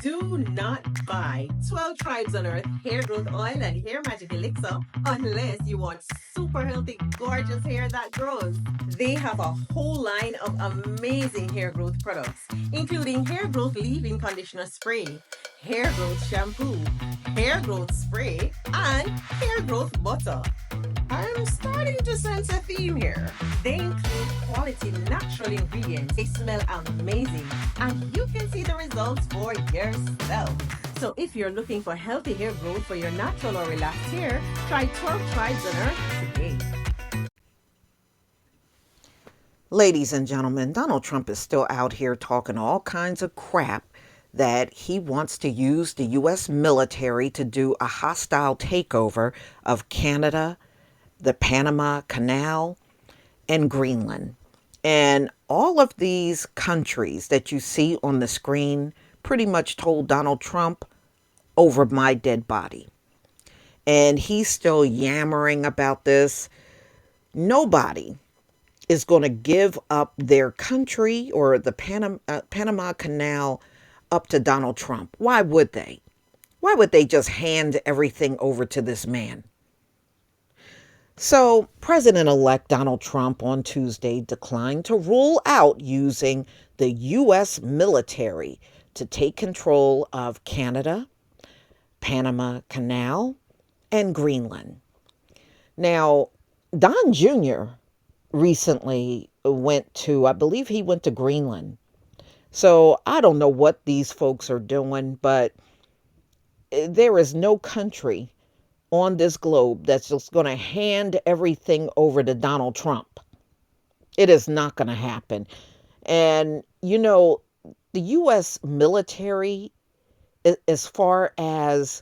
Do not buy 12 Tribes on Earth hair growth oil and hair magic elixir unless you want super healthy, gorgeous hair that grows. They have a whole line of amazing hair growth products, including hair growth leave-in conditioner spray, hair growth shampoo, hair growth spray, and hair growth butter. I'm starting to sense a theme here. They include quality natural ingredients. They smell amazing, and you can see the results for yourself. So if you're looking for healthy hair growth for your natural or relaxed hair, try 12 Tribes on Earth today. Ladies and gentlemen, Donald Trump is still out here talking all kinds of crap that he wants to use the U.S. military to do a hostile takeover of Canada, the Panama Canal, and Greenland. And all of these countries that you see on the screen pretty much told Donald Trump, over my dead body. And he's still yammering about this. Nobody is going to give up their country or the Panama Canal up to Donald Trump. Why would they? Why would they just hand everything over to this man? So, President-elect Donald Trump on Tuesday declined to rule out using the U.S. military to take control of Canada, Panama Canal, and Greenland. Now, Don Jr. recently went to, I believe he went to Greenland. So, I don't know what these folks are doing, but there is no country on this globe that's just going to hand everything over to Donald Trump. It is not going to happen. And, the U.S. military, as far as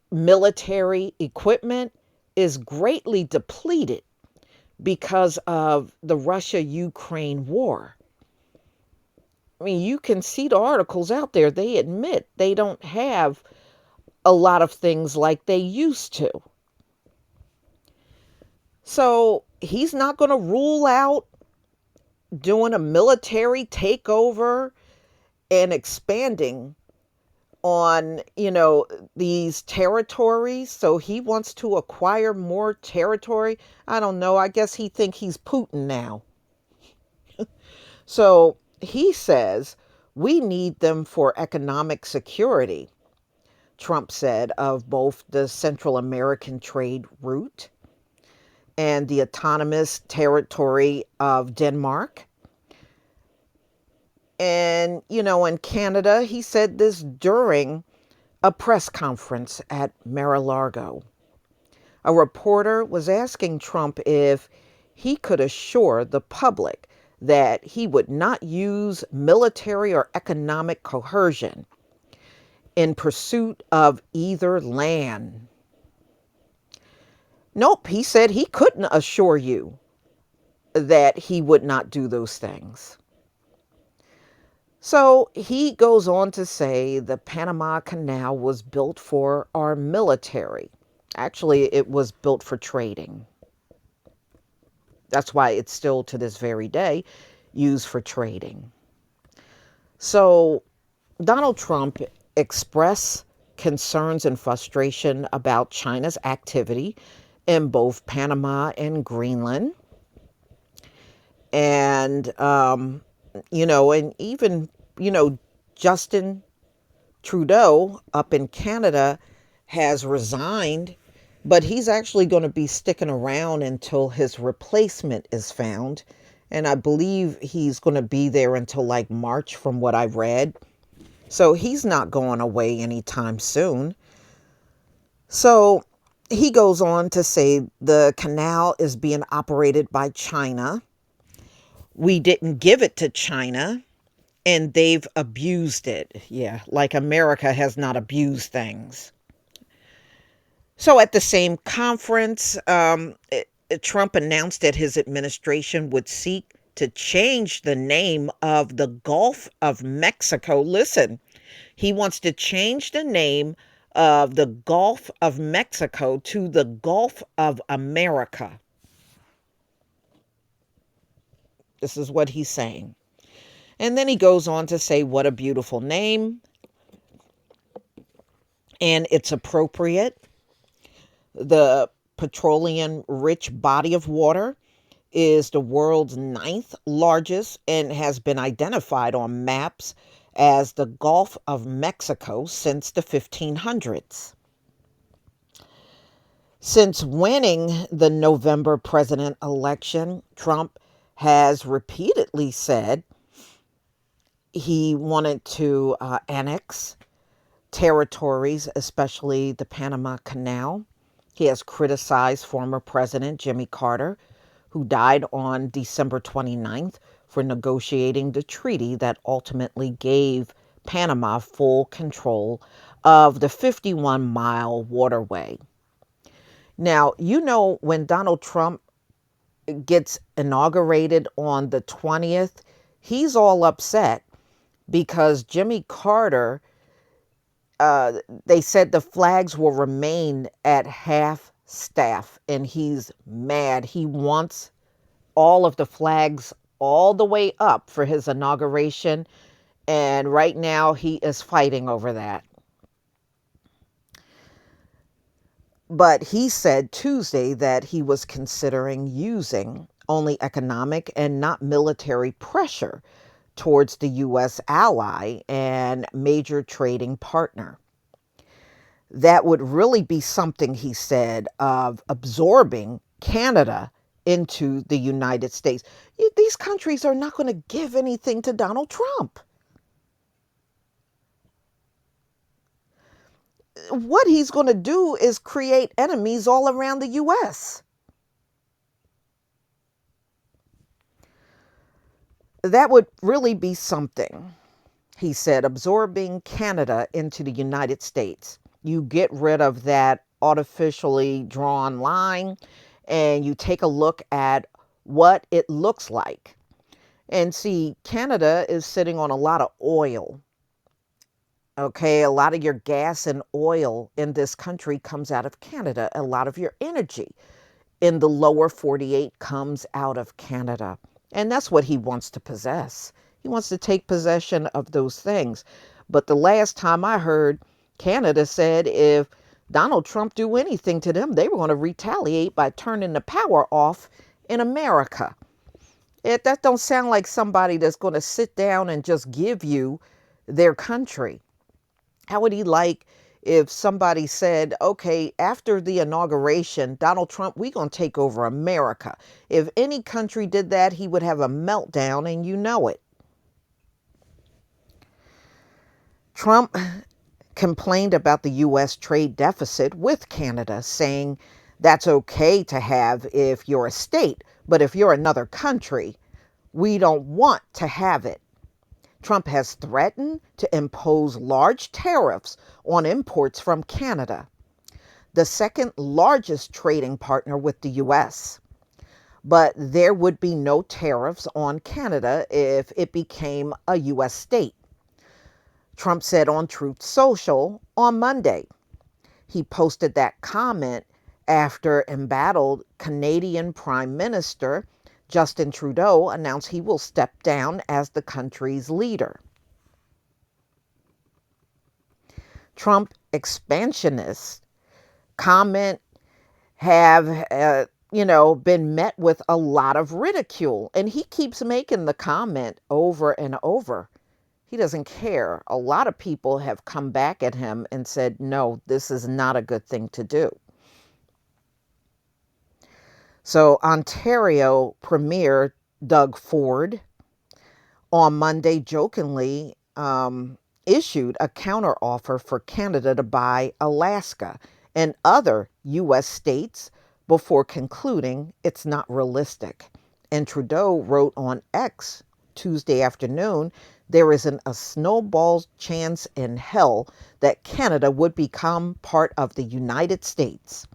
military equipment, is greatly depleted because of the Russia-Ukraine war. I mean, you can see the articles out there. They admit they don't have a lot of things like they used to. So he's not going to rule out doing a military takeover and expanding on, these territories. So he wants to acquire more territory. I don't know. I guess he thinks he's Putin now. So he says we need them for economic security, Trump said, of both the Central American trade route and the autonomous territory of Denmark. And, in Canada, he said this during a press conference at Mar-a-Lago. A reporter was asking Trump if he could assure the public that he would not use military or economic coercion in pursuit of either land. Nope, he said he couldn't assure you that he would not do those things. So he goes on to say the Panama Canal was built for our military. Actually, it was built for trading. That's why it's still to this very day used for trading. So Donald Trump expressed concerns and frustration about China's activity in both Panama and Greenland. And, and even, Justin Trudeau up in Canada has resigned, but he's actually going to be sticking around until his replacement is found. And I believe he's going to be there until like March from what I read. So he's not going away anytime soon. So he goes on to say the canal is being operated by China. We didn't give it to China, and they've abused it. Yeah, like America has not abused things. So at the same conference, Trump announced that his administration would seek to change the name of the Gulf of Mexico. Listen, he wants to change the name of the Gulf of Mexico to the Gulf of America. This is what he's saying. And then he goes on to say, what a beautiful name. and it's appropriate. The petroleum rich body of water is the world's ninth largest and has been identified on maps as the Gulf of Mexico since the 1500s. Since winning the November president election, Trump has repeatedly said he wanted to annex territories, especially the Panama Canal. He has criticized former President Jimmy Carter, who died on December 29th, for negotiating the treaty that ultimately gave Panama full control of the 51-mile waterway. Now, when Donald Trump gets inaugurated on the 20th, he's all upset because Jimmy Carter, they said the flags will remain at half staff, and he's mad. He wants all of the flags all the way up for his inauguration, and right now he is fighting over that. But he said Tuesday that he was considering using only economic and not military pressure towards the U.S. ally and major trading partner. That would really be something, he said, of absorbing Canada into the United States. These countries are not going to give anything to Donald Trump. What he's going to do is create enemies all around the U.S. That would really be something, he said, absorbing Canada into the United States. You get rid of that artificially drawn line and you take a look at what it looks like. And see, Canada is sitting on a lot of oil. Okay, a lot of your gas and oil in this country comes out of Canada. A lot of your energy in the lower 48 comes out of Canada. And that's what he wants to possess. He wants to take possession of those things. But the last time I heard, Canada said if Donald Trump do anything to them, they were going to retaliate by turning the power off in America. That don't sound like somebody that's going to sit down and just give you their country. How would he like if somebody said, okay, after the inauguration, Donald Trump, we're going to take over America. If any country did that, he would have a meltdown, and you know it. Trump complained about the U.S. trade deficit with Canada, saying that's okay to have if you're a state, but if you're another country, we don't want to have it. Trump has threatened to impose large tariffs on imports from Canada, the second largest trading partner with the U.S. But there would be no tariffs on Canada if it became a U.S. state. Trump said on Truth Social on Monday. He posted that comment after embattled Canadian Prime Minister Justin Trudeau announced he will step down as the country's leader. Trump expansionist comment have, been met with a lot of ridicule. And he keeps making the comment over and over. He doesn't care. A lot of people have come back at him and said, no, this is not a good thing to do. So Ontario Premier Doug Ford on Monday jokingly issued a counteroffer for Canada to buy Alaska and other U.S. states before concluding it's not realistic. And Trudeau wrote on X Tuesday afternoon, there isn't a snowball's chance in hell that Canada would become part of the United States.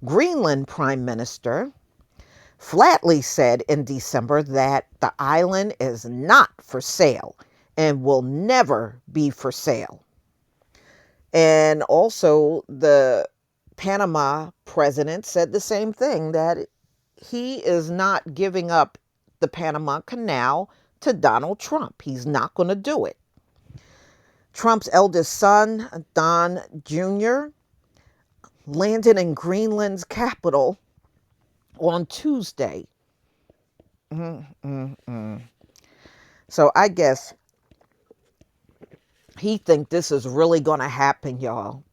Greenland Prime Minister flatly said in December that the island is not for sale and will never be for sale. And also the Panama president said the same thing, that he is not giving up the Panama Canal to Donald Trump. He's not going to do it. Trump's eldest son, Don Jr., landed in Greenland's capital on Tuesday. So I guess he think this is really going to happen, y'all.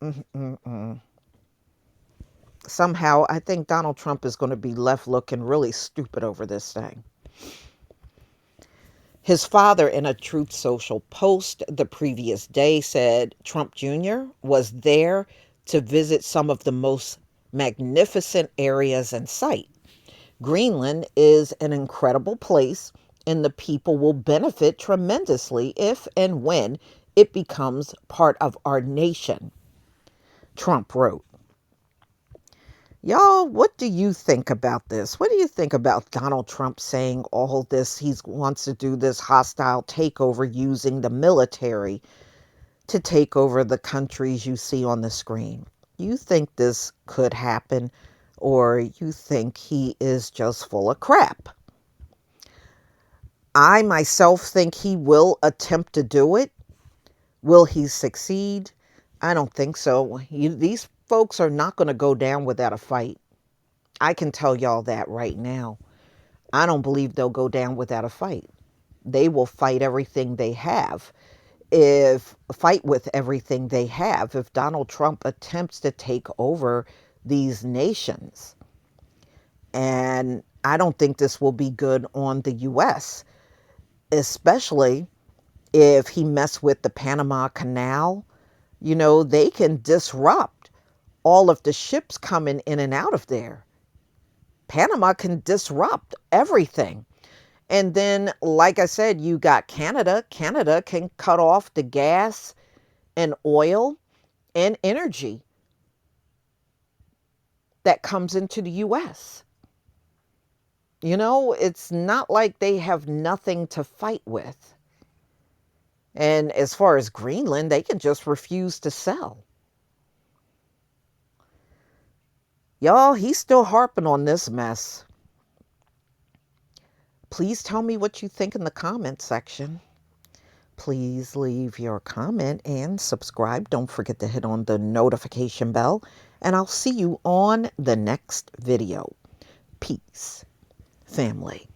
Somehow, I think Donald Trump is going to be left looking really stupid over this thing. His father, in a Truth Social post the previous day, said Trump Jr. was there to visit some of the most magnificent areas in sight. Greenland is an incredible place, and the people will benefit tremendously if and when it becomes part of our nation, Trump wrote. Y'all, what do you think about this? What do you think about Donald Trump saying all this? He wants to do this hostile takeover using the military to take over the countries you see on the screen. You think this could happen, or you think he is just full of crap? I myself think he will attempt to do it. Will he succeed? I don't think so. These folks are not going to go down without a fight. I can tell y'all that right now. I don't believe they'll go down without a fight. They will fight everything they have. Fight with everything they have if Donald Trump attempts to take over these nations. And I don't think this will be good on the U.S., especially if he mess with the Panama Canal. You know, they can disrupt all of the ships coming in and out of there. Panama can disrupt everything. And then, like I said, you got Canada. Canada can cut off the gas and oil and energy that comes into the U.S. You know, it's not like they have nothing to fight with. And as far as Greenland, they can just refuse to sell. Y'all, he's still harping on this mess. Please tell me what you think in the comment section. Please leave your comment and subscribe. Don't forget to hit on the notification bell. And I'll see you on the next video. Peace, family.